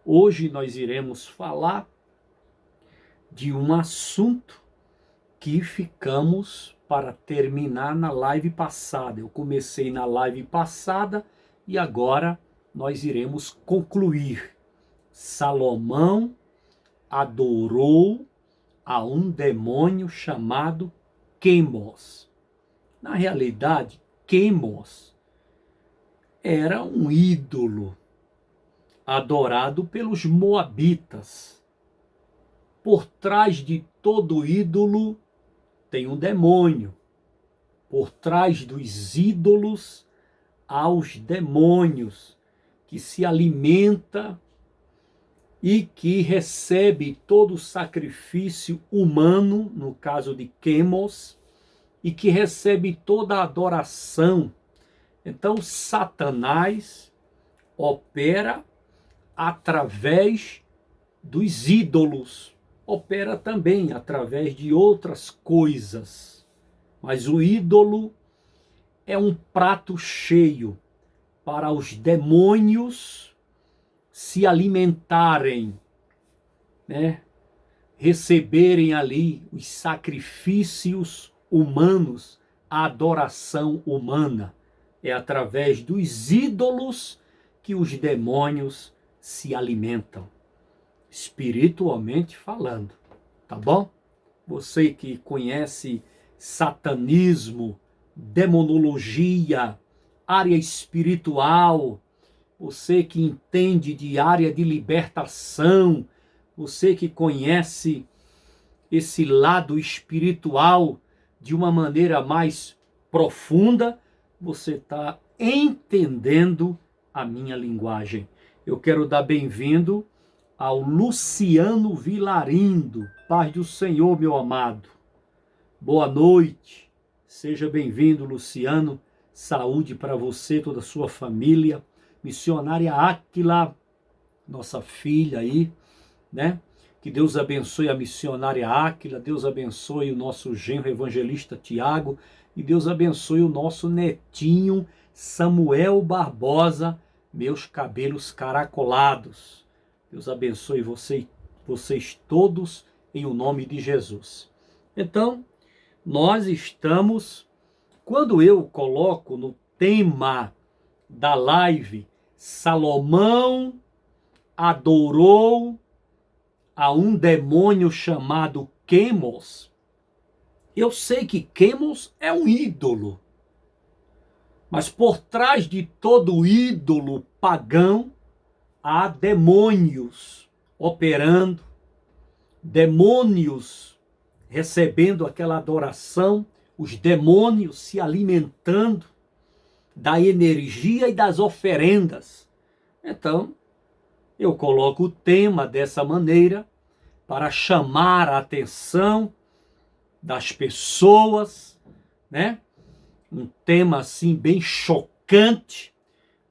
Hoje nós iremos falar de um assunto que ficamos para terminar na live passada. Eu comecei na live passada e agora nós iremos concluir. Salomão adorou a um demônio chamado Quemos. Na realidade, Quemos era um ídolo adorado pelos moabitas. Por trás de todo ídolo tem um demônio. Por trás dos ídolos há os demônios que se alimenta e que recebe todo o sacrifício humano, no caso de Quemos, e que recebe toda a adoração. Então, Satanás opera através dos ídolos, opera também através de outras coisas. Mas o ídolo é um prato cheio para os demônios se alimentarem, né? Receberem ali os sacrifícios humanos, a adoração humana. É através dos ídolos que os demônios se alimentam, espiritualmente falando, tá bom? Você que conhece satanismo, demonologia, área espiritual, você que entende de área de libertação, você que conhece esse lado espiritual de uma maneira mais profunda, você está entendendo a minha linguagem. Eu quero dar bem-vindo ao Luciano Vilarindo. Paz do Senhor, meu amado. Boa noite. Seja bem-vindo, Luciano. Saúde para você, toda a sua família. Missionária Áquila, nossa filha aí, né? Que Deus abençoe a missionária Áquila, Deus abençoe o nosso genro evangelista Tiago, e Deus abençoe o nosso netinho Samuel Barbosa, meus cabelos caracolados. Deus abençoe vocês todos em o nome de Jesus. Então, nós estamos, quando eu coloco no tema da live, Salomão adorou a um demônio chamado Quemos, eu sei que Quemos é um ídolo. Mas por trás de todo ídolo pagão, há demônios operando, demônios recebendo aquela adoração, os demônios se alimentando da energia e das oferendas. Então, eu coloco o tema dessa maneira para chamar a atenção das pessoas, né? Um tema assim bem chocante,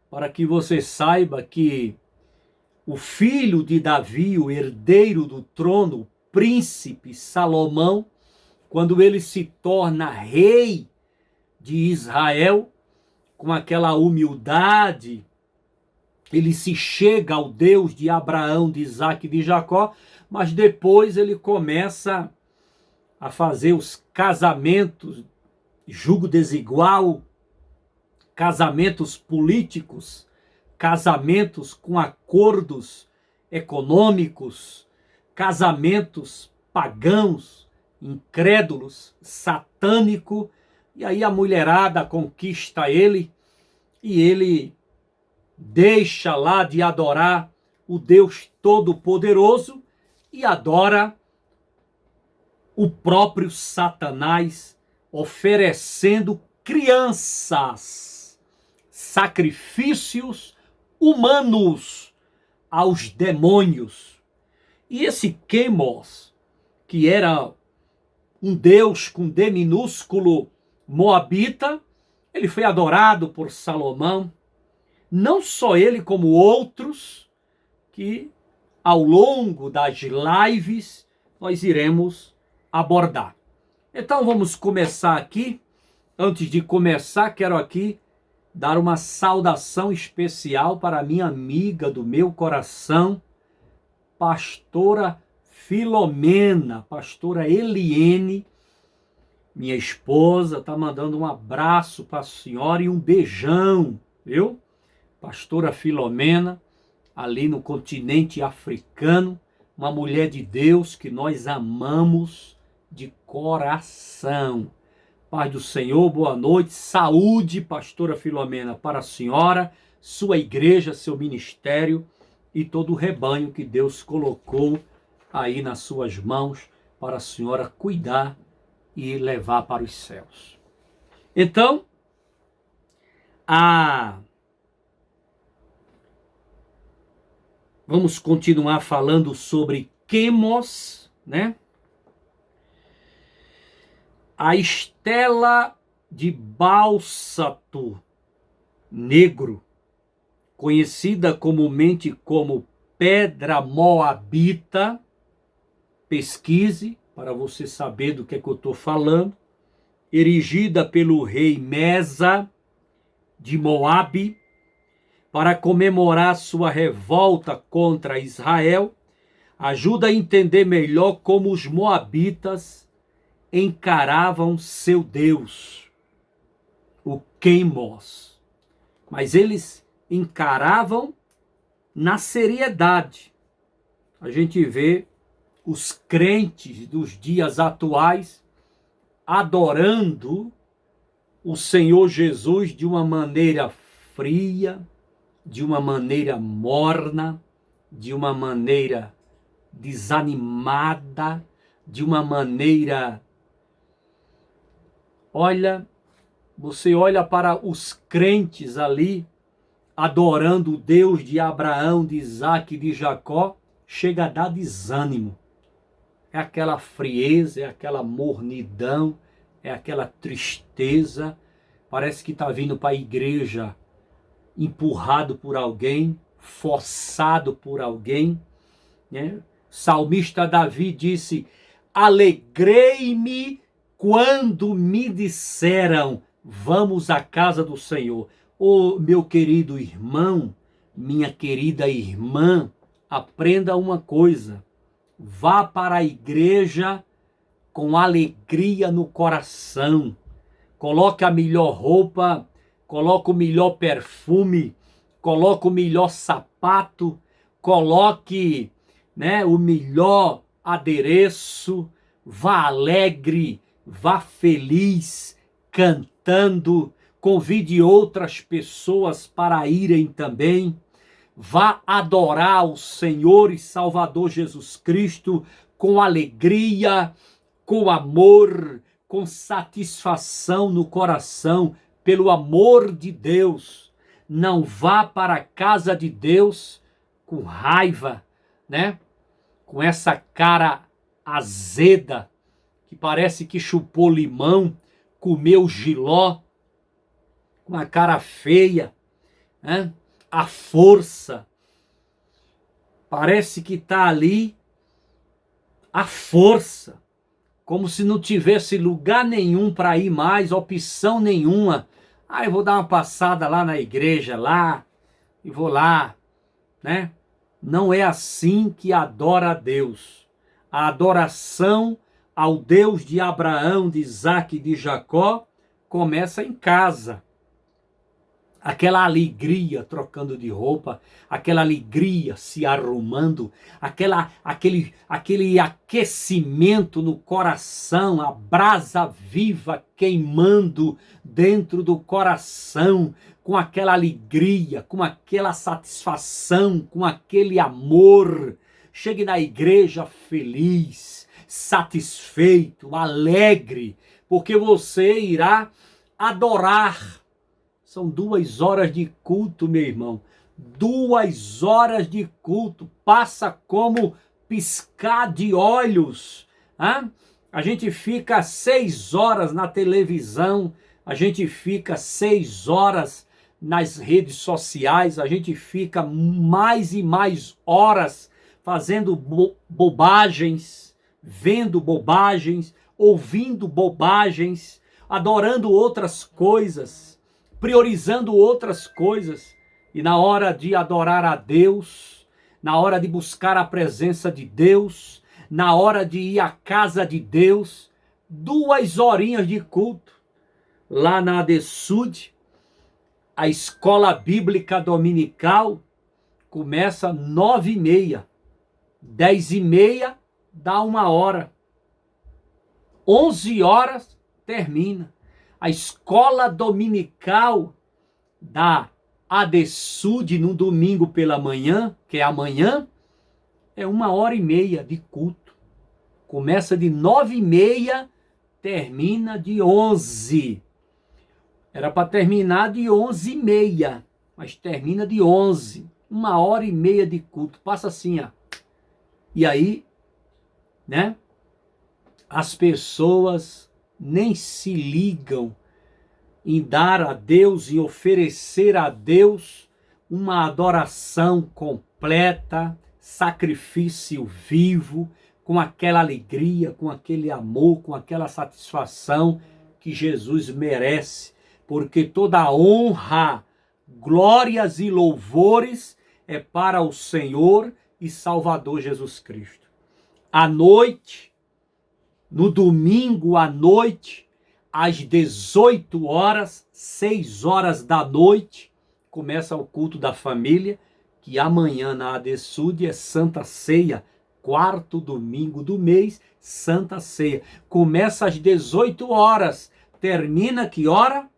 para que você saiba que o filho de Davi, o herdeiro do trono, o príncipe Salomão, quando ele se torna rei de Israel, com aquela humildade, ele se chega ao Deus de Abraão, de Isaac e de Jacó, mas depois ele começa a fazer os casamentos, julgo desigual, casamentos políticos, casamentos com acordos econômicos, casamentos pagãos, incrédulos, satânico, e aí a mulherada conquista ele, e ele deixa lá de adorar o Deus Todo-Poderoso e adora o próprio Satanás, oferecendo crianças, sacrifícios humanos aos demônios. E esse Quemos, que era um deus com D minúsculo moabita, ele foi adorado por Salomão. Não só ele, como outros, que ao longo das lives nós iremos abordar. Então vamos começar aqui. Antes de começar, quero aqui dar uma saudação especial para a minha amiga do meu coração, pastora Filomena, pastora Eliene, minha esposa, tá mandando um abraço para a senhora e um beijão, viu? Pastora Filomena, ali no continente africano, uma mulher de Deus que nós amamos de coração. Paz do Senhor, boa noite, saúde, pastora Filomena, para a senhora, sua igreja, seu ministério e todo o rebanho que Deus colocou aí nas suas mãos para a senhora cuidar e levar para os céus. Então, vamos continuar falando sobre quemos, né? A estela de bálsato negro, conhecida comumente como pedra moabita, pesquise para você saber do que é que eu estou falando, erigida pelo rei Mesa de Moabe, para comemorar sua revolta contra Israel, ajuda a entender melhor como os moabitas encaravam seu Deus, o Quemos. Mas eles encaravam na seriedade. A gente vê os crentes dos dias atuais adorando o Senhor Jesus de uma maneira fria, de uma maneira morna, de uma maneira desanimada, de uma maneira... Olha, você olha para os crentes ali, adorando o Deus de Abraão, de Isaac e de Jacó, chega a dar desânimo. É aquela frieza, é aquela mornidão, é aquela tristeza. Parece que está vindo para a igreja empurrado por alguém, forçado por alguém, né? Salmista Davi disse: alegrei-me quando me disseram, vamos à casa do Senhor. Ô, meu querido irmão, minha querida irmã, aprenda uma coisa: vá para a igreja com alegria no coração, coloque a melhor roupa, coloque o melhor perfume, coloque o melhor sapato, coloque, né, o melhor adereço, vá alegre, vá feliz, cantando, convide outras pessoas para irem também. Vá adorar o Senhor e Salvador Jesus Cristo com alegria, com amor, com satisfação no coração, pelo amor de Deus. Não vá para a casa de Deus com raiva, né? Com essa cara azeda, que parece que chupou limão, comeu jiló, com a cara feia, né? A força, parece que está ali a força, como se não tivesse lugar nenhum para ir mais, opção nenhuma. Eu vou dar uma passada lá na igreja, lá, e vou lá, né? Não é assim que adora a Deus. A adoração ao Deus de Abraão, de Isaac e de Jacó começa em casa. Aquela alegria trocando de roupa, aquela alegria se arrumando, aquele aquecimento no coração, a brasa viva queimando dentro do coração, com aquela alegria, com aquela satisfação, com aquele amor. Chegue na igreja feliz, satisfeito, alegre, porque você irá adorar. São 2 horas de culto, meu irmão. 2 horas de culto. Passa como piscar de olhos. Hein? A gente fica 6 horas na televisão. A gente fica 6 horas nas redes sociais. A gente fica mais e mais horas fazendo bobagens, vendo bobagens, ouvindo bobagens, adorando outras coisas, priorizando outras coisas, e na hora de adorar a Deus, na hora de buscar a presença de Deus, na hora de ir à casa de Deus, 2 horinhas de culto. Lá na ADESUD, a escola bíblica dominical começa 9h30. 10h30 dá 1 hora. 11 horas termina. A escola dominical da ADESUD no domingo pela manhã, que é amanhã, é 1h30 de culto. Começa de 9h30, termina de 11. Era para terminar de 11h30, mas termina de 11. 1h30 de culto. Passa assim, ó. E aí, né? As pessoas nem se ligam em dar a Deus e oferecer a Deus uma adoração completa, sacrifício vivo, com aquela alegria, com aquele amor, com aquela satisfação que Jesus merece, porque toda honra, glórias e louvores é para o Senhor e Salvador Jesus Cristo. À noite, no domingo à noite, às 18 horas, 6 horas da noite, começa o culto da família, que amanhã na ADESUD é Santa Ceia, 4º domingo do mês, Santa Ceia. Começa às 18 horas, termina que hora?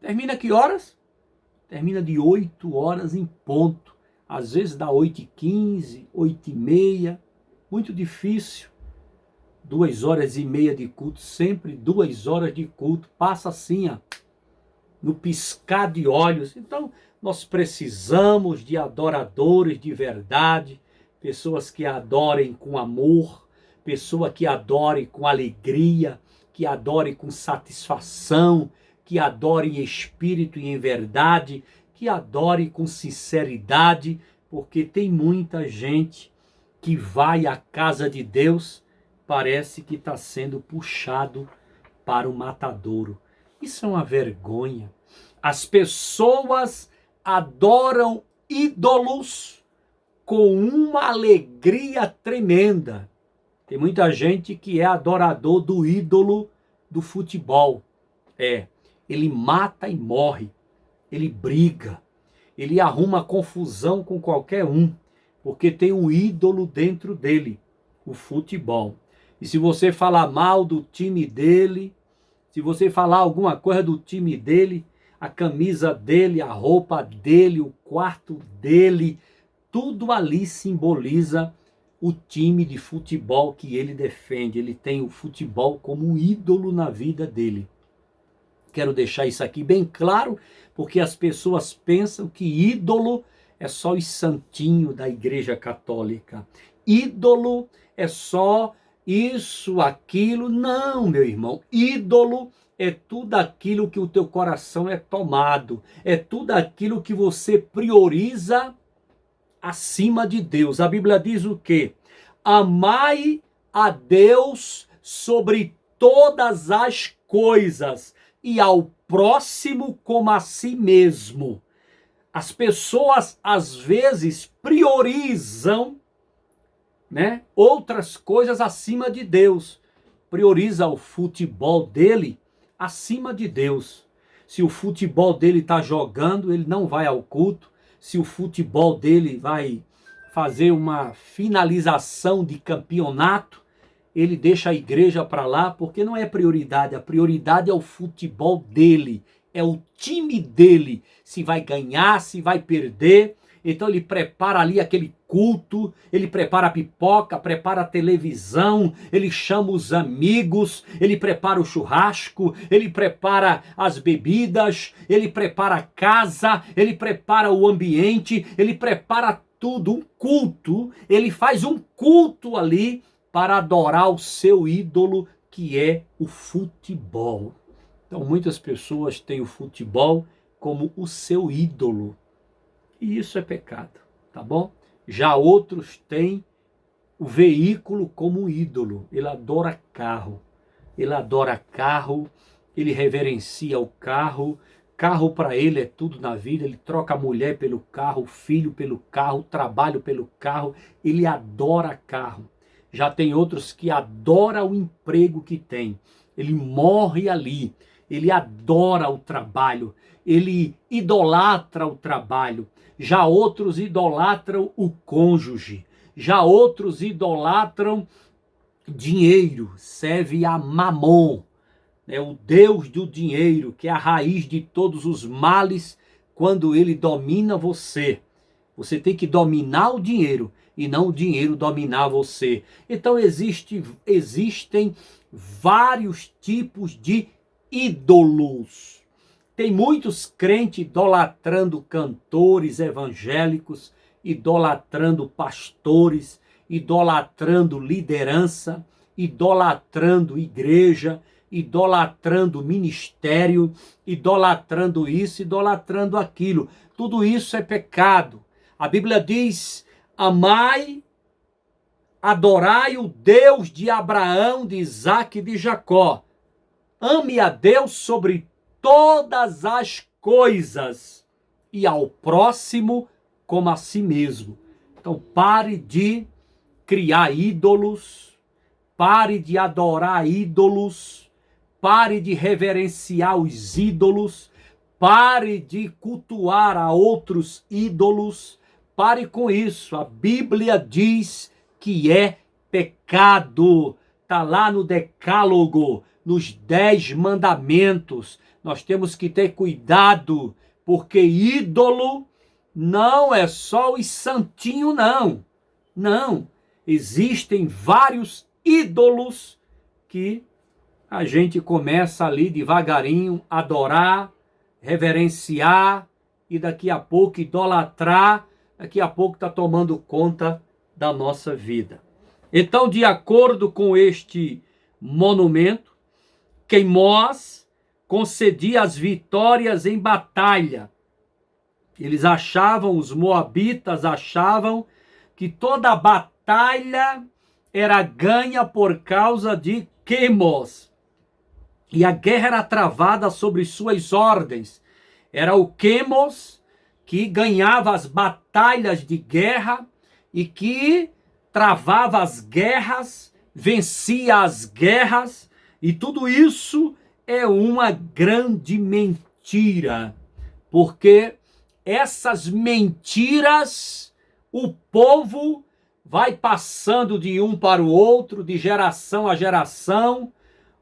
Termina que horas? Termina de 8 horas em ponto. Às vezes dá 8h15, 8h30, muito difícil. 2h30 de culto, sempre 2 horas de culto, passa assim, ó, no piscar de olhos. Então, nós precisamos de adoradores de verdade, pessoas que adorem com amor, pessoa que adore com alegria, que adore com satisfação, que adore em espírito e em verdade, que adore com sinceridade, porque tem muita gente que vai à casa de Deus, parece que está sendo puxado para o matadouro. Isso é uma vergonha. As pessoas adoram ídolos com uma alegria tremenda. Tem muita gente que é adorador do ídolo do futebol. Ele mata e morre, ele briga, ele arruma confusão com qualquer um, porque tem um ídolo dentro dele, o futebol. E se você falar mal do time dele, se você falar alguma coisa do time dele, a camisa dele, a roupa dele, o quarto dele, tudo ali simboliza o time de futebol que ele defende. Ele tem o futebol como um ídolo na vida dele. Quero deixar isso aqui bem claro, porque as pessoas pensam que ídolo é só os santinhos da Igreja Católica. Ídolo é só isso, aquilo. Não, meu irmão. Ídolo é tudo aquilo que o teu coração é tomado. É tudo aquilo que você prioriza acima de Deus. A Bíblia diz o quê? Amai a Deus sobre todas as coisas e ao próximo como a si mesmo. As pessoas às vezes priorizam, né, outras coisas acima de Deus. Prioriza o futebol dele acima de Deus. Se o futebol dele está jogando, ele não vai ao culto. Se o futebol dele vai fazer uma finalização de campeonato, ele deixa a igreja para lá, porque não é prioridade. A prioridade é o futebol dele, é o time dele. Se vai ganhar, se vai perder. Então ele prepara ali aquele culto, ele prepara a pipoca, prepara a televisão, ele chama os amigos, ele prepara o churrasco, ele prepara as bebidas, ele prepara a casa, ele prepara o ambiente, ele prepara tudo, um culto. Ele faz um culto ali para adorar o seu ídolo, que é o futebol. Então muitas pessoas têm o futebol como o seu ídolo. E isso é pecado, tá bom? Já outros têm o veículo como ídolo. Ele adora carro. Ele adora carro, ele reverencia o carro, carro para ele é tudo na vida, ele troca a mulher pelo carro, o filho pelo carro, o trabalho pelo carro, ele adora carro. Já tem outros que adoram o emprego que tem, ele morre ali, ele adora o trabalho, ele idolatra o trabalho. Já outros idolatram o cônjuge, já outros idolatram dinheiro, serve a Mamon, né, o Deus do dinheiro, que é a raiz de todos os males. Quando ele domina você, você tem que dominar o dinheiro e não o dinheiro dominar você. Então existem vários tipos de ídolos. Tem muitos crentes idolatrando cantores evangélicos, idolatrando pastores, idolatrando liderança, idolatrando igreja, idolatrando ministério, idolatrando isso, idolatrando aquilo. Tudo isso é pecado. A Bíblia diz: amai, adorai o Deus de Abraão, de Isaque e de Jacó. Ame a Deus sobre todas as coisas e ao próximo como a si mesmo. Então pare de criar ídolos, pare de adorar ídolos, pare de reverenciar os ídolos, pare de cultuar a outros ídolos, pare com isso. A Bíblia diz que é pecado, está lá no Decálogo, nos 10 mandamentos. Nós temos que ter cuidado, porque ídolo não é só os santinhos, não. Não, existem vários ídolos que a gente começa ali devagarinho a adorar, reverenciar e daqui a pouco idolatrar, daqui a pouco está tomando conta da nossa vida. Então, de acordo com este monumento, Queimós concedia as vitórias em batalha. Eles achavam, os moabitas achavam que toda a batalha era ganha por causa de Queimós. E a guerra era travada sobre suas ordens. Era o Queimós que ganhava as batalhas de guerra e que travava as guerras, vencia as guerras. E tudo isso é uma grande mentira, porque essas mentiras o povo vai passando de um para o outro, de geração a geração.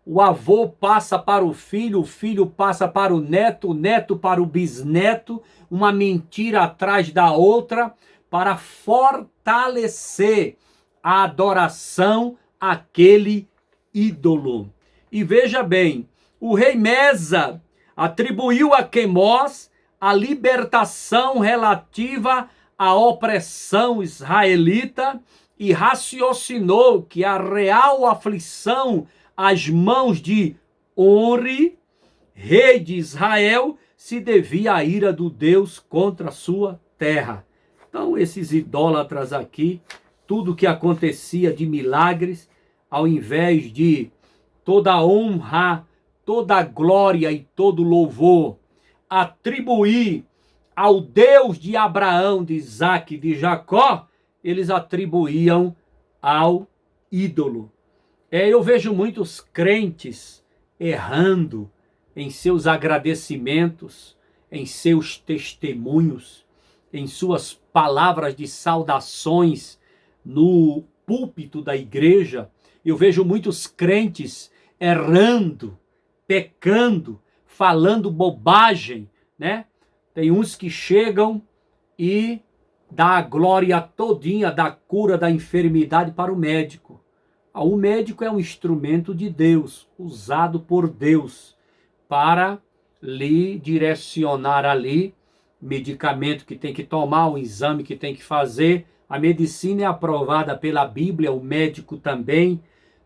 O avô passa para o filho passa para o neto para o bisneto, uma mentira atrás da outra, para fortalecer a adoração àquele ídolo. E veja bem, o rei Mesa atribuiu a Queimós a libertação relativa à opressão israelita e raciocinou que a real aflição às mãos de Onri, rei de Israel, se devia à ira do Deus contra a sua terra. Então, esses idólatras aqui, tudo que acontecia de milagres, ao invés de toda a honra, toda a glória e todo louvor atribuir ao Deus de Abraão, de Isaque e de Jacó, eles atribuíam ao ídolo. Eu vejo muitos crentes errando em seus agradecimentos, em seus testemunhos, em suas palavras de saudações no púlpito da igreja. Eu vejo muitos crentes errando, pecando, falando bobagem, né? Tem uns que chegam e dá a glória todinha da cura da enfermidade para o médico. O médico é um instrumento de Deus, usado por Deus para lhe direcionar ali medicamento que tem que tomar, o exame que tem que fazer. A medicina é aprovada pela Bíblia, o médico também,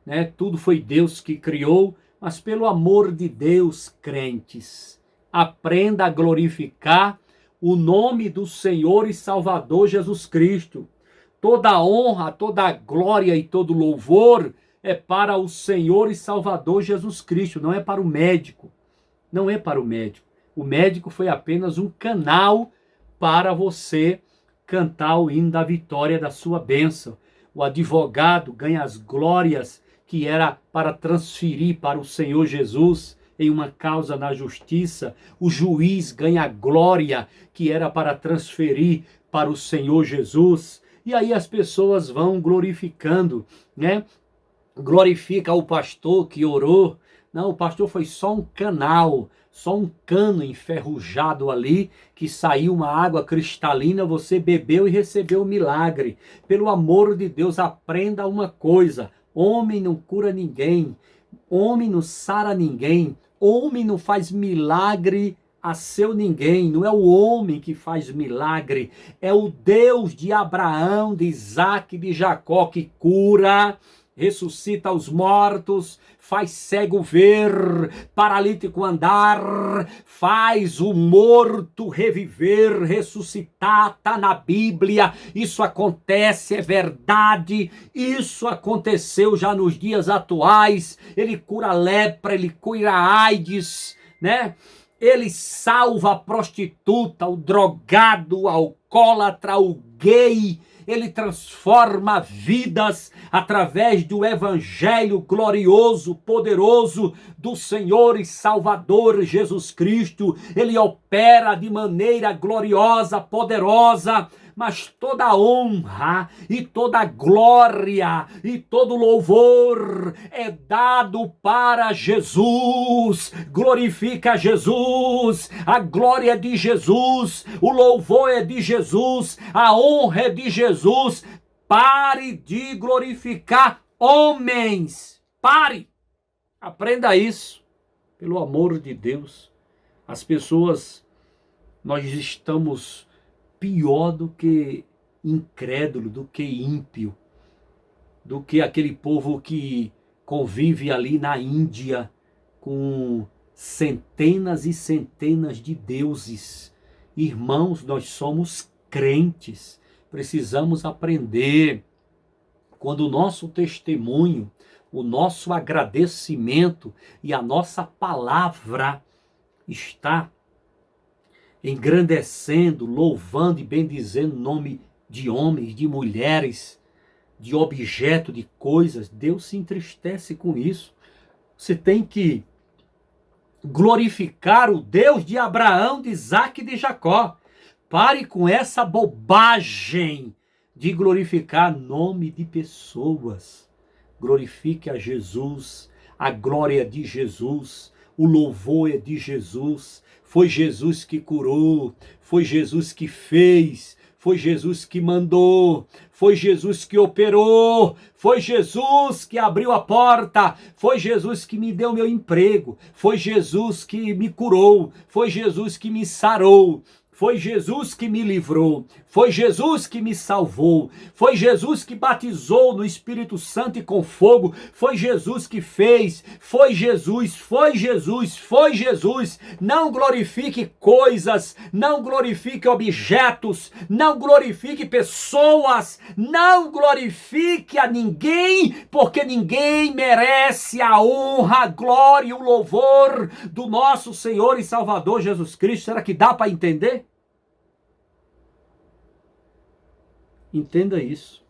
né? Tudo foi Deus que criou, mas pelo amor de Deus, crentes, aprenda a glorificar o nome do Senhor e Salvador Jesus Cristo. Toda a honra, toda a glória e todo louvor é para o Senhor e Salvador Jesus Cristo, não é para o médico. Não é para o médico. O médico foi apenas um canal para você cantar o hino da vitória da sua bênção. O advogado ganha as glórias que era para transferir para o Senhor Jesus em uma causa na justiça. O juiz ganha a glória que era para transferir para o Senhor Jesus. E aí as pessoas vão glorificando, né? Glorifica o pastor que orou. Não, o pastor foi só um canal, só um cano enferrujado ali, que saiu uma água cristalina, você bebeu e recebeu o milagre. Pelo amor de Deus, aprenda uma coisa: homem não cura ninguém, homem não sara ninguém, homem não faz milagre a seu ninguém. Não é o homem que faz milagre, é o Deus de Abraão, de Isaac, de Jacó que cura, ressuscita os mortos, faz cego ver, paralítico andar, faz o morto reviver, ressuscitar. Está na Bíblia, isso acontece, é verdade, isso aconteceu já nos dias atuais. Ele cura a lepra, ele cura a AIDS, né? Ele salva a prostituta, o drogado, o alcoólatra, o gay. Ele transforma vidas através do evangelho glorioso, poderoso do Senhor e Salvador Jesus Cristo. Ele opera de maneira gloriosa, poderosa, mas toda honra e toda glória e todo louvor é dado para Jesus. Glorifica Jesus, a glória é de Jesus, o louvor é de Jesus, a honra é de Jesus. Pare de glorificar homens. Pare. Aprenda isso, pelo amor de Deus. As pessoas, nós estamos pior do que incrédulo, do que ímpio, do que aquele povo que convive ali na Índia com centenas e centenas de deuses. Irmãos, nós somos crentes, precisamos aprender. Quando o nosso testemunho, o nosso agradecimento e a nossa palavra está engrandecendo, louvando e bendizendo o nome de homens, de mulheres, de objeto, de coisas, Deus se entristece com isso. Você tem que glorificar o Deus de Abraão, de Isaac e de Jacó. Pare com essa bobagem de glorificar nome de pessoas. Glorifique a Jesus, a glória de Jesus, o louvor é de Jesus. Foi Jesus que curou, foi Jesus que fez, foi Jesus que mandou, foi Jesus que operou, foi Jesus que abriu a porta, foi Jesus que me deu meu emprego, foi Jesus que me curou, foi Jesus que me sarou. Foi Jesus que me livrou, foi Jesus que me salvou, foi Jesus que batizou no Espírito Santo e com fogo, foi Jesus que fez, foi Jesus, foi Jesus, foi Jesus. Não glorifique coisas, não glorifique objetos, não glorifique pessoas, não glorifique a ninguém, porque ninguém merece a honra, a glória e o louvor do nosso Senhor e Salvador Jesus Cristo. Será que dá para entender? Entenda isso.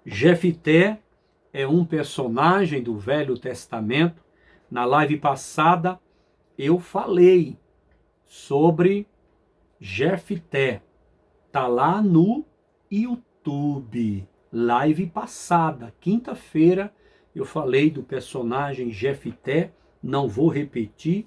Jefité é um personagem do Velho Testamento. Na live passada eu falei sobre Jefité. Tá lá no YouTube. Live passada, quinta-feira, eu falei do personagem Jefité. Não vou repetir.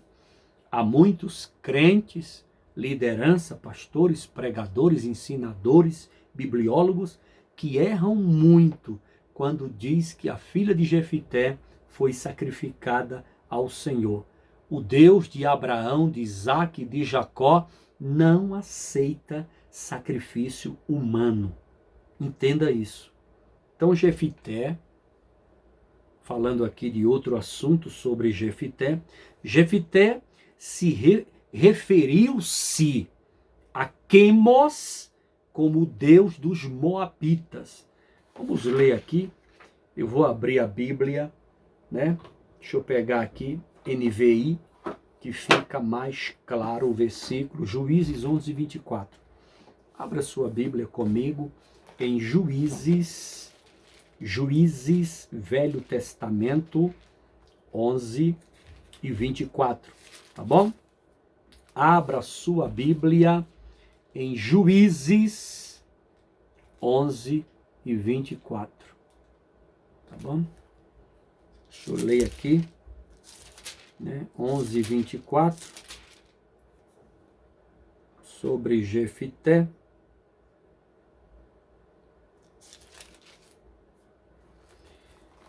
Há muitos crentes, liderança, pastores, pregadores, ensinadores, bibliólogos, que erram muito quando diz que a filha de Jefité foi sacrificada ao Senhor. O Deus de Abraão, de Isaac e de Jacó não aceita sacrifício humano. Entenda isso. Então Jefité, falando aqui de outro assunto sobre Jefité, Jefité referiu-se a Quemos como o Deus dos Moabitas. Vamos ler aqui. Eu vou abrir a Bíblia, né? Deixa eu pegar aqui NVI, que fica mais claro o versículo, Juízes 11, 24. Abra sua Bíblia comigo em Juízes, Velho Testamento, 11 e 24, tá bom? Abra sua Bíblia em Juízes 11 e 24, tá bom? Deixa eu ler aqui, né? 11 e 24, sobre Jefité.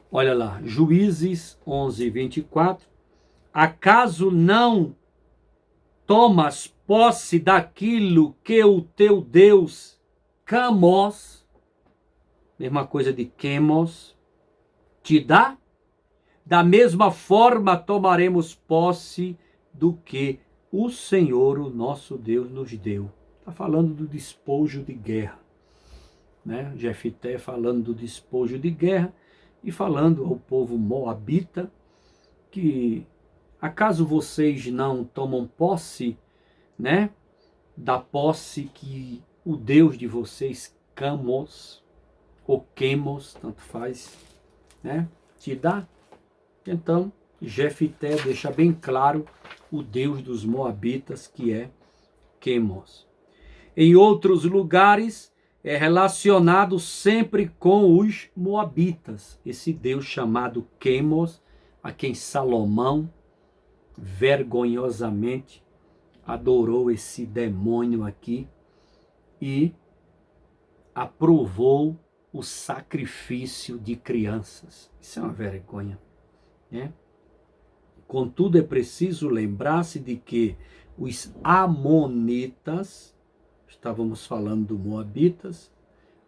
Olha lá, Juízes 11, 24. Acaso não tomas posse daquilo que o teu Deus, Camós, mesma coisa de Quemos, te dá? Da mesma forma tomaremos posse do que o Senhor, o nosso Deus, nos deu. Está falando do despojo de guerra, né? Jefité falando do despojo de guerra e falando ao povo moabita que acaso vocês não tomam posse, né, da posse que o Deus de vocês, Camos ou Quemos, tanto faz, né, te dá? Então, Jefité deixa bem claro o Deus dos moabitas, que é Quemos. Em outros lugares, é relacionado sempre com os moabitas, esse Deus chamado Quemos, a quem Salomão vergonhosamente adorou esse demônio aqui e aprovou o sacrifício de crianças. Isso é uma vergonha, né? Contudo, é preciso lembrar-se de que os amonitas, estávamos falando do moabitas,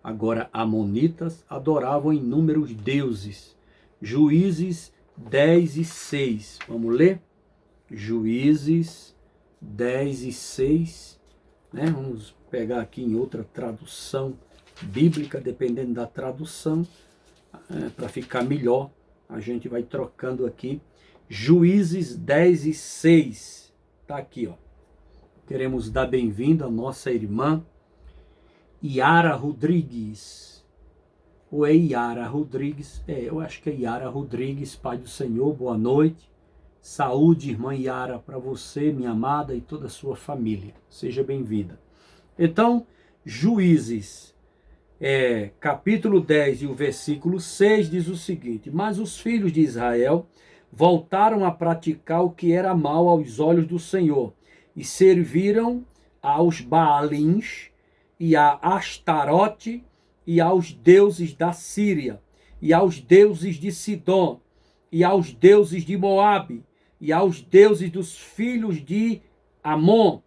agora amonitas, adoravam inúmeros deuses. Juízes 10 e 6. Vamos ler? Juízes 10 e 6. Né? Vamos pegar aqui em outra tradução bíblica, dependendo da tradução, para ficar melhor. A gente vai trocando aqui. Juízes 10 e 6. Está aqui, ó. Queremos dar bem-vindo à nossa irmã Yara Rodrigues. Ou é Yara Rodrigues? Eu acho que é Yara Rodrigues. Pai do Senhor, boa noite. Saúde, irmã Yara, para você, minha amada, e toda a sua família. Seja bem-vinda. Então, Juízes, capítulo 10 e o versículo 6 diz o seguinte: mas os filhos de Israel voltaram a praticar o que era mal aos olhos do Senhor, e serviram aos Baalins e a Astarote e aos deuses da Síria, e aos deuses de Sidom, e aos deuses de Moabe, e aos deuses dos filhos de Amon,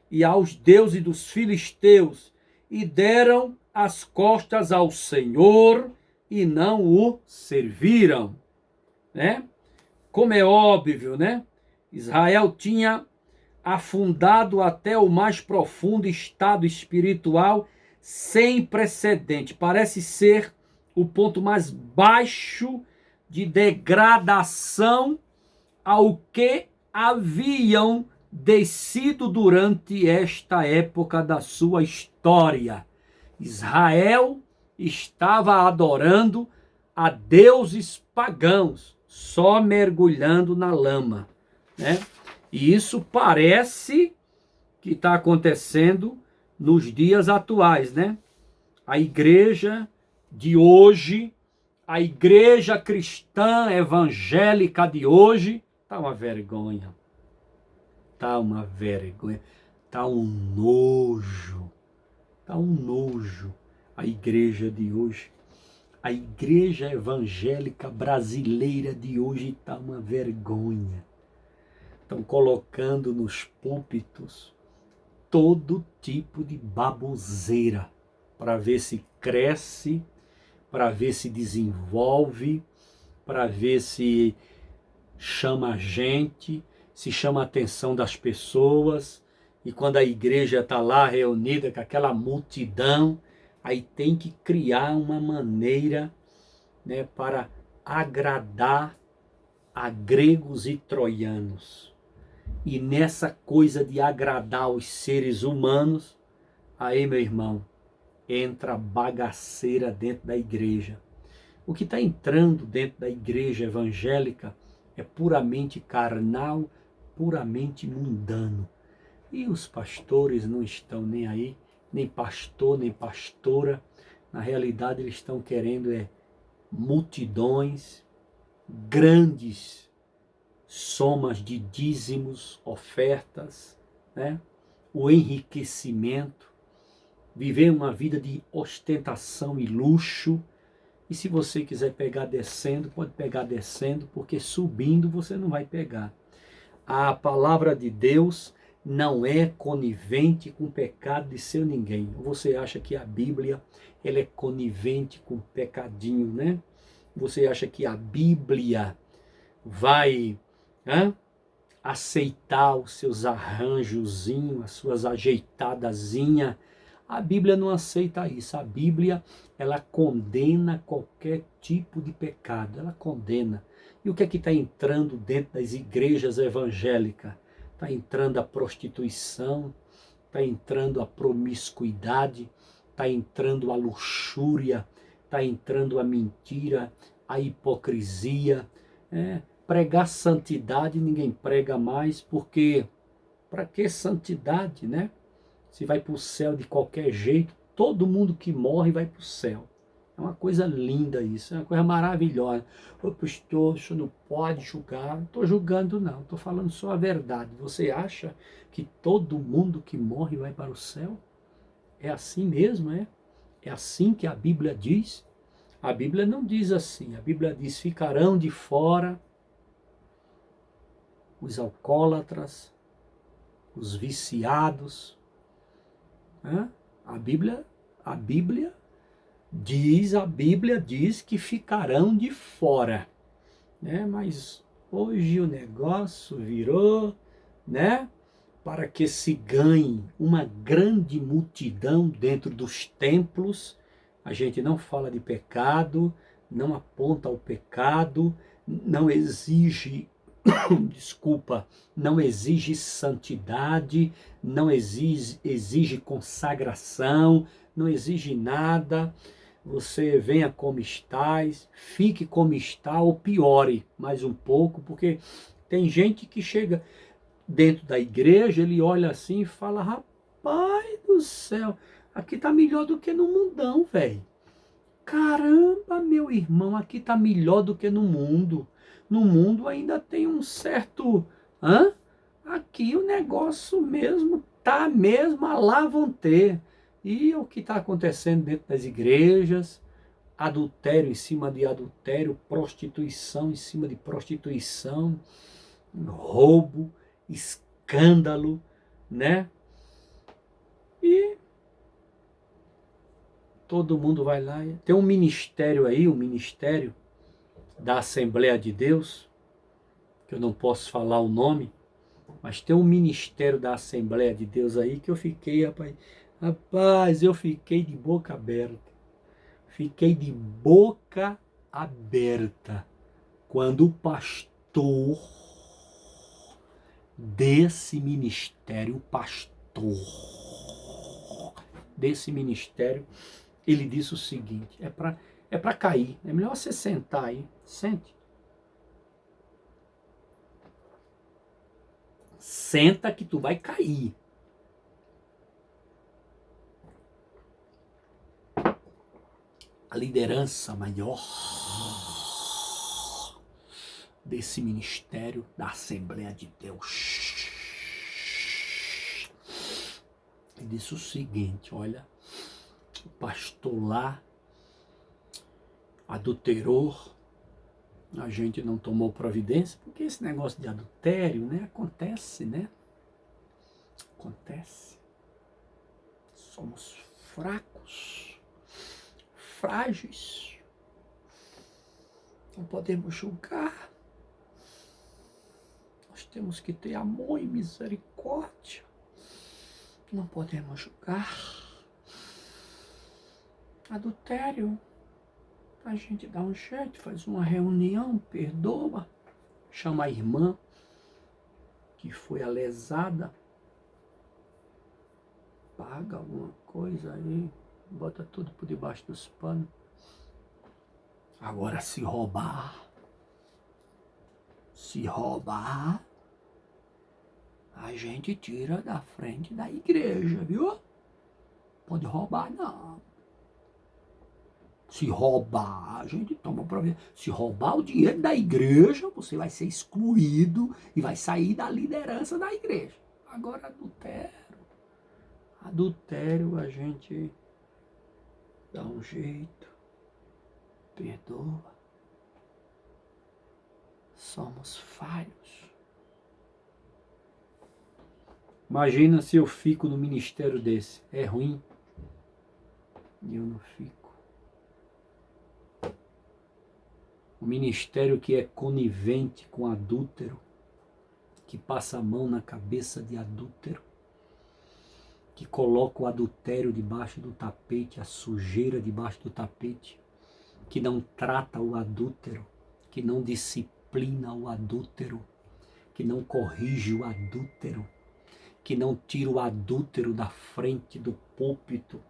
e aos deuses dos filisteus, e deram as costas ao Senhor e não o serviram, né? Como é óbvio, né? Israel tinha afundado até o mais profundo estado espiritual sem precedente. Parece ser o ponto mais baixo de degradação ao que haviam descido durante esta época da sua história. Israel estava adorando a deuses pagãos, só mergulhando na lama, né? E isso parece que está acontecendo nos dias atuais, né? A igreja de hoje, a igreja cristã evangélica de hoje, tá uma vergonha. Tá uma vergonha. Tá um nojo. Tá um nojo a igreja de hoje. A igreja evangélica brasileira de hoje tá uma vergonha. Estão colocando nos púlpitos todo tipo de baboseira para ver se cresce, para ver se desenvolve, para ver se chama a gente, se chama a atenção das pessoas. E quando a igreja está lá reunida com aquela multidão, aí tem que criar uma maneira, né, para agradar a gregos e troianos. E nessa coisa de agradar os seres humanos, aí, meu irmão, entra a bagaceira dentro da igreja. O que está entrando dentro da igreja evangélica é puramente carnal, puramente mundano. E os pastores não estão nem aí, nem pastor, nem pastora. Na realidade, eles estão querendo multidões, grandes somas de dízimos, ofertas, né? O enriquecimento, viver uma vida de ostentação e luxo. E se você quiser pegar descendo, pode pegar descendo, porque subindo você não vai pegar. A palavra de Deus não é conivente com o pecado de seu ninguém. Você acha que a Bíblia ela é conivente com o pecadinho, né? Você acha que a Bíblia vai aceitar os seus arranjozinhos, as suas ajeitadazinhas? A Bíblia não aceita isso. A Bíblia, ela condena qualquer tipo de pecado. Ela condena. E o que é que está entrando dentro das igrejas evangélicas? Está entrando a prostituição, está entrando a promiscuidade, está entrando a luxúria, está entrando a mentira, a hipocrisia. Pregar santidade ninguém prega mais, porque para que santidade, né? Se vai para o céu de qualquer jeito, todo mundo que morre vai para o céu. É uma coisa linda isso, é uma coisa maravilhosa. Ô pastor, o senhor não pode julgar. Não estou julgando não, estou falando só a verdade. Você acha que todo mundo que morre vai para o céu? É assim mesmo, é? É assim que a Bíblia diz? A Bíblia não diz assim, a Bíblia diz: ficarão de fora os alcoólatras, os viciados. A Bíblia diz que ficarão de fora, né? Mas hoje o negócio virou, né? Para que se ganhe uma grande multidão dentro dos templos. A gente não fala de pecado, não aponta ao pecado, não exige desculpa, não exige santidade, não exige consagração, não exige nada. Você venha como estás, fique como está ou piore mais um pouco, porque tem gente que chega dentro da igreja, ele olha assim e fala: rapaz do céu, aqui tá melhor do que no mundão, velho. Caramba, meu irmão, aqui tá melhor do que no mundo. No mundo ainda tem um certo... Aqui o negócio mesmo tá mesmo a lá vão ter. E o que está acontecendo dentro das igrejas, adultério em cima de adultério, prostituição em cima de prostituição, roubo, escândalo, né? E todo mundo vai lá. Tem um ministério aí, um ministério da Assembleia de Deus, que eu não posso falar o nome, mas tem um ministério da Assembleia de Deus aí que eu fiquei, rapaz, eu fiquei de boca aberta. Fiquei de boca aberta quando o pastor desse ministério, ele disse o seguinte: é para cair, é melhor você sentar aí, sente. Senta que tu vai cair. A liderança maior desse ministério da Assembleia de Deus, ele disse o seguinte: olha, o pastor lá adulterou, a gente não tomou providência, porque esse negócio de adultério, né, acontece, né? Acontece. Somos fracos, frágeis, não podemos julgar. Nós temos que ter amor e misericórdia. Não podemos julgar. Adultério, a gente dá um jeito, faz uma reunião, perdoa, chama a irmã que foi a lesada, paga alguma coisa aí, bota tudo por debaixo dos panos. Agora se roubar, a gente tira da frente da igreja, viu? Pode roubar não. Se roubar, a gente toma providência. Se roubar o dinheiro da igreja, você vai ser excluído e vai sair da liderança da igreja. Agora adultério a gente dá um jeito, perdoa. Somos falhos. Imagina se eu fico no ministério desse. É ruim. E eu não fico. O ministério que é conivente com adúltero, que passa a mão na cabeça de adúltero, que coloca o adultério debaixo do tapete, a sujeira debaixo do tapete, que não trata o adúltero, que não disciplina o adúltero, que não corrige o adúltero, que não tira o adúltero da frente do púlpito,